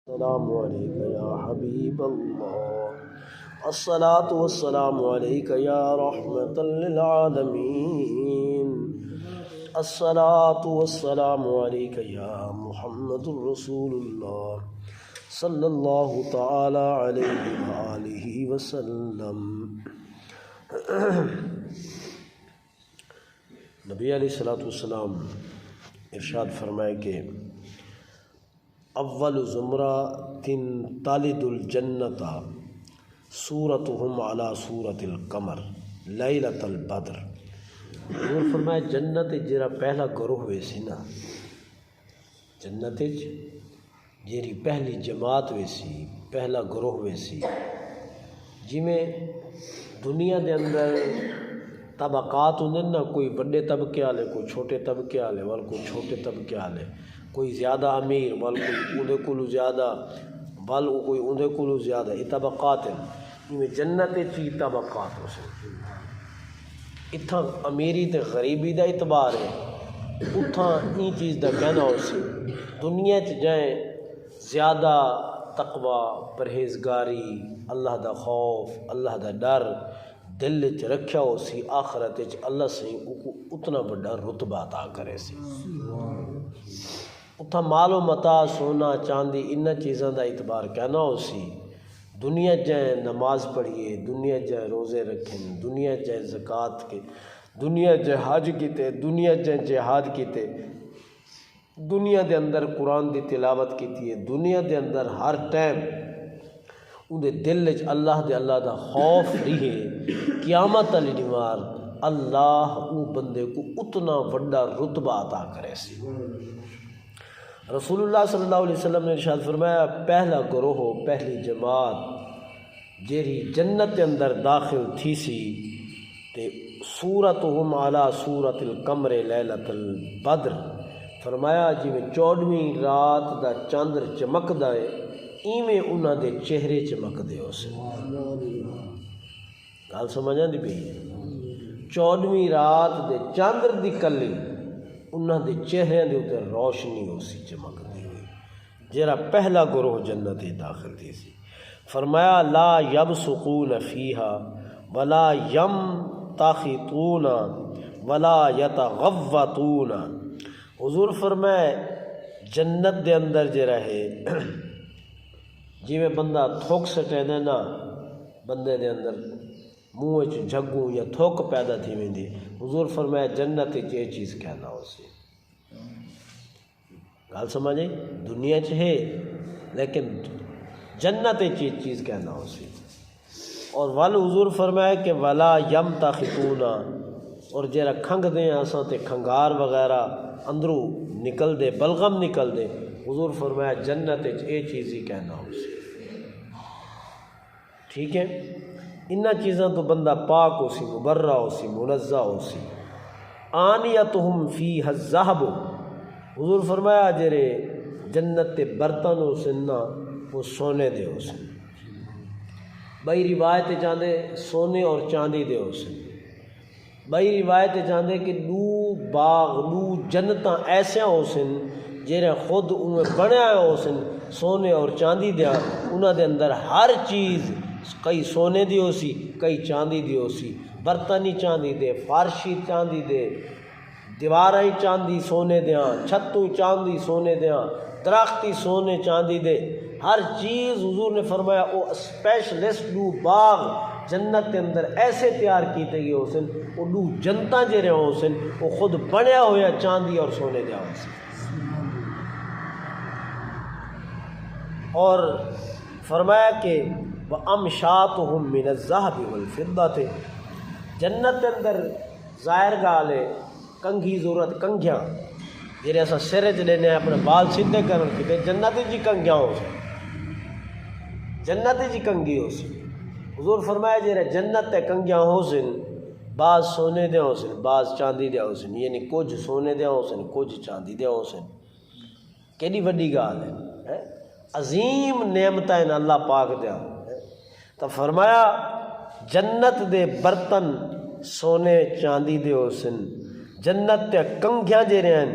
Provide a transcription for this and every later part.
السلام علیکہ یا حبیب اللہ، الصلاۃ والسلام علیکہ یا رحمۃ للعالمین، الصلاۃ والسلام علیکہ یا محمد الرسول اللہ صلی اللہ تعالی علیہ وآلہ وسلم۔ نبی علیہ الصلوۃ والسلام ارشاد فرمائے کہ اول زمرہ تلد الجنت صورتہم علی صورت القمر لیلۃ البدر۔ حضور فرمایا جنت جرا پہلا گروہ ویسی نا، جنت جیری پہلی جماعت ویسی، پہلا گروہ ویسی، جی میں دنیا دے اندر طبقات ہوندے نا، کوئی بڑے طبقے والے، کوئی چھوٹے طبقے والے، وال کوئی چھوٹے طبقے والے، کوئی زیادہ امیر وال کوئی اندے کولو زیادہ، وال کوئی اندے کولو زیادہ، یہ طبقات ہیں۔ ان میں جنت چی طبقات ہو سکتی، اتھاں امیری تے غریبی دا اعتبار ہے، اتھاں این چیز دا کہنا ہو سی دنیا چ جائیں زیادہ تقوی، پرہیزگاری، اللہ دا خوف، اللہ دا ڈر دل چ رکھیا ہو سی، آخرت چ اللہ سے اتنا بڑا رتبہ عطا کرے سی۔ اتھا مال و متاع، سونا چاندی، انہاں چیزاں دا اعتبار کہنا ہو سی دنیا جائیں نماز پڑھیے، دنیا جائیں روزے رکھیں، دنیا جائیں زکوٰۃ کے، دنیا جائیں حج کیتے، دنیا جائیں جہاد کیتے، دنیا دے اندر قرآن دی تلاوت کیتی ہے، دنیا دے اندر ہر ٹائم اندے دل وچ اللہ دا خوف رہے، قیامت علی دیوار اللہ او بندے کو اتنا وڈا رتبہ عطا کرے سی۔ رسول اللہ صلی اللہ علیہ وسلم نے ارشاد فرمایا پہلا گروہ، پہلی جماعت جیری جنت کے اندر داخل تھی سی تے صورتہم علی صورت القمر لیلۃ البدر، فرمایا جی میں 14ویں رات دا چاندر چمکدا ہے ایویں انہاں دے چہرے چمکدے ہو سے۔ گل سمجھاں دی پئی، 14ویں رات دے چاندر دی کلی انہاں دے چہرے دے اوتے روشنی ہو سی چمکدی ہوئی، جیرا پہلا گروہ جنت داخل تھی سی۔ فرمایا لا یبصقون فیہا ولا یمتخطون ولا یتغوطون۔ حضور فرمائے جنت دے اندر جیرا ہے جی میں بندہ تھوک سٹے دے نا، بندے دے اندر منہ چ جھگوں یا تھوک پیدا تھی ویندی، حضور فرمایا جنت یہ چیز کہنا ہو سی۔ گل سمجھے دنیا چ ہے لیکن جنت یہ چیز کہنا ہو سی۔ اور ول حضور فرمایا کہ ولا یمتخطون، اور جیرا کھنگ دیں اساں تے کھنگار وغیرہ اندروں نکل دے، بلغم نکل دے، حضور فرمایا جنت یہ چیز ہی کہنا ہو سی۔ ٹھیک ہے، انہاں چیزاں تو بندہ پاک ہو سی، مبرہ ہو سی، منزہ ہو سی۔ آنیتہم فیہا الذہب، حضور فرمایا جرے جنت تے برتن ہو سن نا وہ سونے دے ہو سن۔ بئی روایت چاندے سونے اور چاندی دے ہو سن، بئی روایت چاندے کہ دو باغ دو جنتاں ایسے ہو سن جیرے خود انہیں بنیا ہو سن سونے اور چاندی دیا، انہاں دے اندر ہر چیز کئی سونے دی ہو سی، کئی چاندی دی ہو سی، برتنی چاندی دے، فارشی چاندی دے، دیواراں چاندی سونے دیاں، چھتوں چاندی سونے دیاں، درختی سونے چاندی دے، ہر چیز حضور نے فرمایا وہ اسپیشلسٹ دو باغ جنت کے اندر ایسے تیار کیتے گئے ہو سن، وہ دو جنتاں جرے ہو سن وہ خود بنیا ہویا چاندی اور سونے دیا ہو سن۔ اور فرمایا کہ وَأَمْشَاتُهُمْ مِنَ الذَّهَبِ وَالْفِضَّةِ، جنت کے اندر ظاہر گالے کنگھی ضرورت کنگھیاں جیرے ایسا سرے چ لینے اپنے بال سیدھے کرن کی جنت جی کنگھیاں ہو سی، جنت جی کنگھی ہو سی۔ حضور فرمایا جیرے جنت تے کنگھیاں ہو سن، بعض سونے دے ہو سن، بعض چاندی دے ہو سن، یعنی کچھ سونے دے ہو سن، کچھ چاندی دے ہو سن۔ کیڑی وڈی گال ہے، عظیم نعمتیں اللہ پاک دیا۔ تو فرمایا جنت دے برتن سونے چاندی دے ہو سن، جنت تے کنگھیاں جے رہن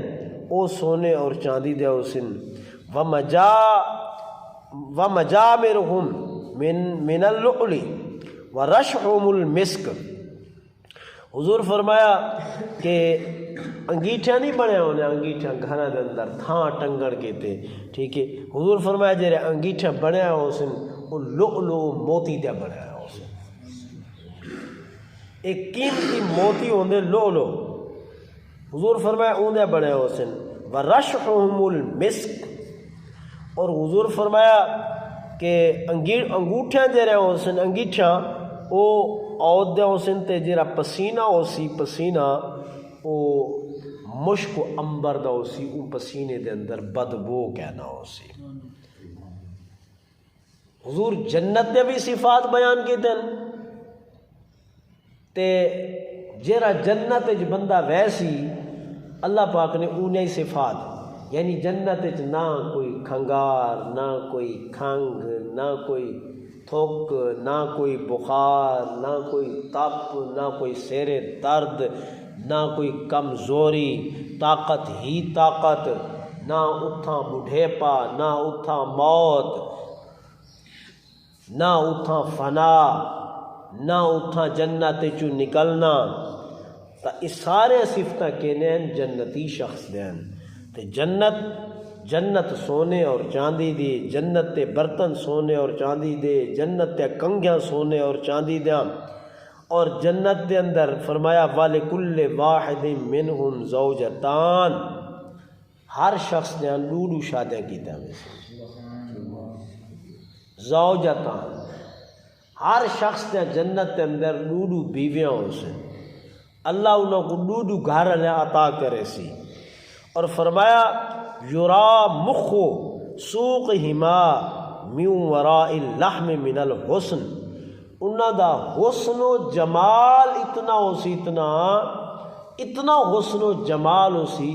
او سونے اور چاندی دے ہو سن۔ ومجا ومجامرہم من اللؤلؤ ورشحهم المسک۔ حضور فرمایا کہ انگیٹھا نہیں بنے ہونے، انگیٹھا گھر دے اندر تھاں ٹنگڑ کے تے، ٹھیک ہے۔ حضور فرمایا جیرے انگیٹھا بنے ہو سن وہ لؤلؤ موتی دے بنے ہو سن، ایک قیمتی موتی ہوندے لؤلؤ، حضور فرمایا اون دے بنے ہو سن۔ ورشحهم المسک، اور حضور فرمایا کہ انگوٹھیاں جیرے ہو سن، انگیٹھا او عود دے ہو سن تے جیرا پسینہ ہو سی، پسینہ او مشک و امبر دا ہو سی، او پسینے دے اندر بدبو کہنا ہو سی۔ حضور جنت دے بھی صفات بیان کی دن تے جیرا جنت وچ بندہ ویسی اللہ پاک نے انہیں صفات، یعنی جنت وچ نہ کوئی کھنگار، نہ کوئی کھنگ، نہ کوئی تھوک، نہ کوئی بخار، نہ کوئی تپ، نہ کوئی سیر درد، نہ کوئی کمزوری، طاقت ہی طاقت، نہ اتھاں بڑھیپا، نہ اتھاں موت، نہ اتھاں فنا، نہ اتھاں جنت چو نکلنا۔ تا اس سارے صفتہ کہنے ہیں جنتی شخص دین۔ تے جنت سونے اور چاندی دی، جنت تے برتن سونے اور چاندی دے، جنت تے کنگھیاں سونے اور چاندی دیاں، اور جنت دے اندر فرمایا وَلِكُلِّ وَاحِدٍ مِّنْهُمْ زَوْجَتَان، ہر شخص نے لوڈو شادیاں کی میں سے زوجتان، ہر شخص نے جنت کے اندر لوڈو بیویاں ہو سے، اللہ انہوں کو لوڈو گھر لے عطا کرے سی، اور فرمایا یرا مخو سوقہما من وراء اللحم من الحسن، انہاں دا حسن و جمال اتنا ہو سی، اتنا حسن و جمال ہو سی،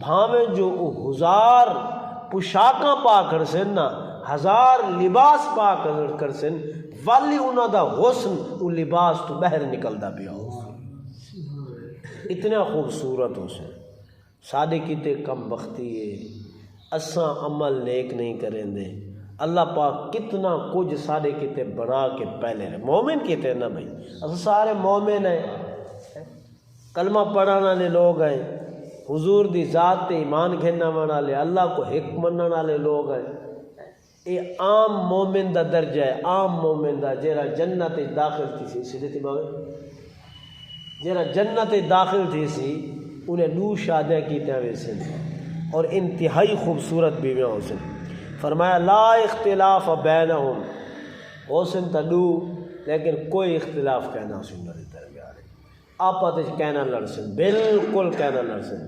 بھاویں جو ہزار پوشاکاں پا کر سن نا، ہزار لباس پا کر سن، والی انہاں دا حسن وہ لباس تو بہر نکلدا پیا ہو سی، اتنا خوبصورت ہو سن۔ سادے کیتے کم بختی ہے، اساں عمل نیک نہیں کریں دے، اللہ پاک کتنا کچھ سارے کیتے بنا کے پہلے رہے، مومن کیتے نا بھائی، اساں سارے مومن ہیں، کلمہ پڑھانا والے لوگ ہیں، حضور دی ذات تے ایمان گھننا والے، اللہ کو حق منن والے لوگ ہیں۔ اے عام مومن دا درجہ ہے، عام مومن دا جیرا جنت داخل تھی سی، سیدھے باوے جیرا جنت داخل تھی سی انہیں دو شادیاں کیتے ہوئے سن، اور انتہائی خوبصورت بیویاں ہو سن۔ فرمایا لا اختلاف بینہم، ہو سن تا دو لیکن کوئی اختلاف کہنا سن نہ درمیان، آپا تے کہنا لڑ سن، بالکل کہنا لڑ سن،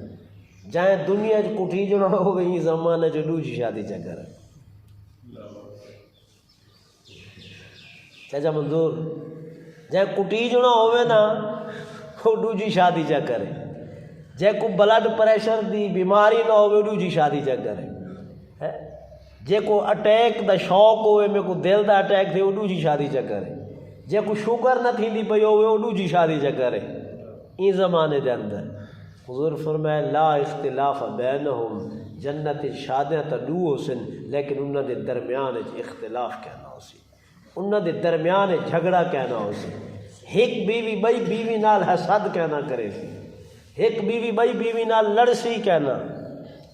جائیں دنیا چ کٹھی جو نہ ہو گئی زمانہ جو دو جی شادی چکر ہے۔ چاچا منظور جائیں کٹھی جو نہ ہوئے نا وہ دو جی شادی چکر ہے، جے کو بلڈ پریشر دی بیماری نہ ہوئے دو جی شادی چکر ہے، جے کو اٹیک دا شوق ہوئے میں کو دل دا اٹیک تھے وہ دو جی شادی چکر ہے، جے کو شوگر نہ تھی دی پئی ہوئے وہ دو جی شادی چکر ہے۔ این زمانے دے اندر حضور فرمائے لا اختلاف بینہم، جنت شادیاں تا دو ہو سن لیکن انہاں دے درمیان اختلاف کہنا ہو سی، انہاں دے درمیان جھگڑا کہنا ہو سی، ایک بیوی بئی بیوی نال حسد کہنا کرے سی، ایک بیوی بئی بیوی نال لڑسی کہنا،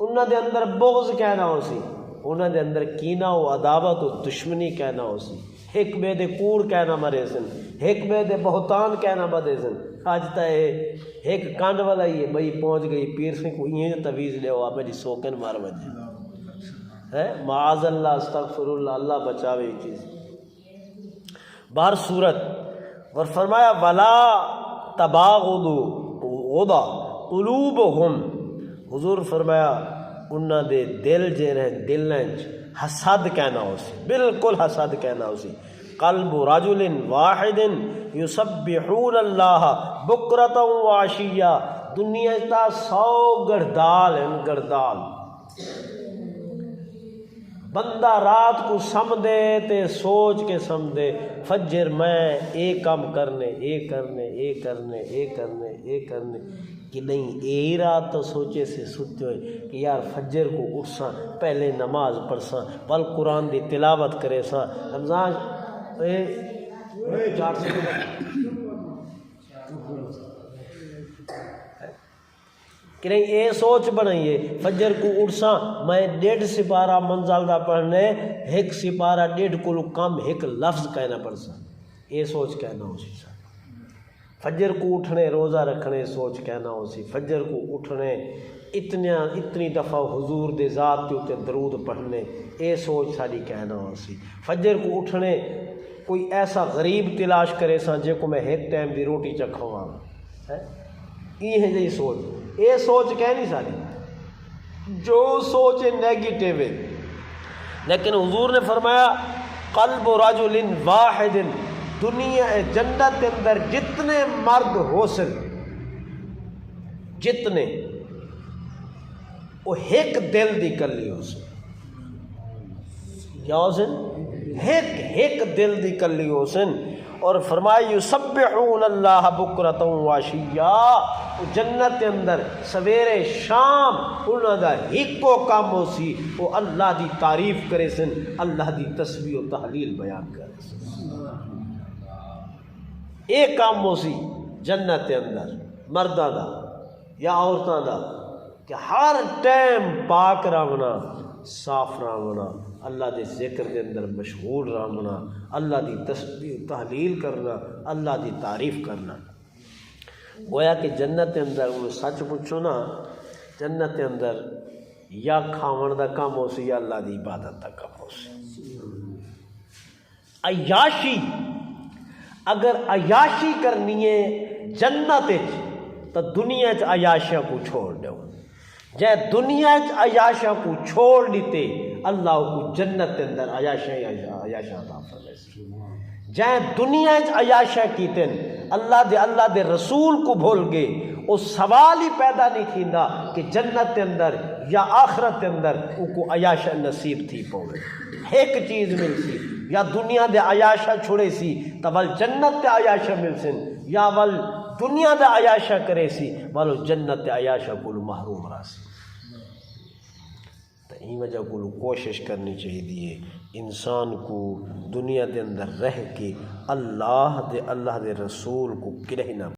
انہاں دے اندر بغض کہنا ہو سی، انہاں دے اندر کینہ و عداوت و دشمنی کہنا ہو سی، ایک بے دے کوڑ کہنا مرے سن، ایک بے دے بہتان کہنا بدے سن۔ آج تا ایک کانڈ والا ہی ہے بھئی پہنچ گئی پیر سے کو یہ تویز لے ہوا میری سوکن مار بجے ہے، معاذ اللہ استغفر اللہ، اللہ بچاوے یہ چیز۔ بہر صورت اور فرمایا ولا تباغضوا غدا قلوبہم، حضور فرمایا انہاں دے دل جے رہے دلیں حسد کہنا ہو سی، بالکل حسد کہنا ہو سی۔ قلب رجل واحد یسبحون اللہ بکرۃ و عشیہ، دنیا تا 100 گردال ہیں، گردال بندہ رات کو سمدے تے سوچ کے سمدے فجر میں اے کام کرنے اے کرنے اے کرنے اے کرنے اے کرنے، کہ نہیں اے رات تو سوچے سے ستے ہوئے کہ یار فجر کو اٹھساں پہلے نماز پڑھساں پل قرآن دی تلاوت کرے ساں رمضان کہ نہیں اے سوچ بنائیے فجر کو اٹھساں میں 1.5 سپارہ منزل دا پڑھنے 1 سپارہ 1.5 کو کم 1 لفظ کہنا پڑساں اے سوچ کہنا ہو سی سا فجر کو اٹھنے روزہ رکھنے سوچ کہنا ہو سی فجر کو اٹھنے اتنی دفعہ حضور دے ذات کے اوتے درود پڑھنے اے سوچ ساری کہنا ہو سی فجر کو اٹھنے کوئی ایسا غریب تلاش کرے سا جے کو میں 1 ٹائم دی روٹی چکھواں یہ ہے جی سوچ اے سوچ کہہ نہیں ساری جو سوچ نیگیٹیو ہے لیکن حضور نے فرمایا قلب رجل واحد دنیا جنت کے اندر جتنے مرد ہو سن جتنے وہ 1 دل دی کلی ہو سن کیا ہو سن 1 دل دی کلی ہو سن اور فرمایا یسبحون اللہ بکرۃ و عشیا جنت کے اندر سویرے شام انہاں دا ایکو کام ہو سی وہ اللہ دی تعریف کرے سن اللہ دی تسبیح و تحلیل بیان کرے سن ایک کام ہو سی جنت کے اندر مردہ دا یا عورتاں دا کہ ہر ٹائم پاک رہنا صاف رہنا اللہ دے ذکر کے اندر مشغول رہنا اللہ دی تسبیح تحلیل کرنا اللہ دی تعریف کرنا گویا کہ جنت کے اندر انہوں سچ پوچھو نا جنت کے اندر یا کھاون دا کام ہو سی یا اللہ دی عبادت دا کام ہو سی عیاشی اگر عیاشی کرنی ہے جنت تو دنیا عیاشیاں کو چھوڑ دو جے دنیا عیاشیاں کو چھوڑ دیتے اللہ کو جنت کے اندر عیاشیاں عطا فرمائے جے دنیا عیاشیاں کیتے اللہ دے رسول کو بھول گئے وہ سوال ہی پیدا نہیں تھیندا کہ جنت کے اندر یا آخرت کے اندر ان کو عیاشہ نصیب تھی پوے ایک چیز مل سی یا دنیا دے عیاشہ چھوڑے سی تو ول جنت تے عیاشہ مل سن یا ول دنیا دے عیاشہ کرے سی ولو جنت تے عیاشہ کو محروم راسی تو این وجہ کو کوشش کرنی چاہیے انسان کو دنیا دے اندر رہ کے اللہ دے رسول کو کرہ نہ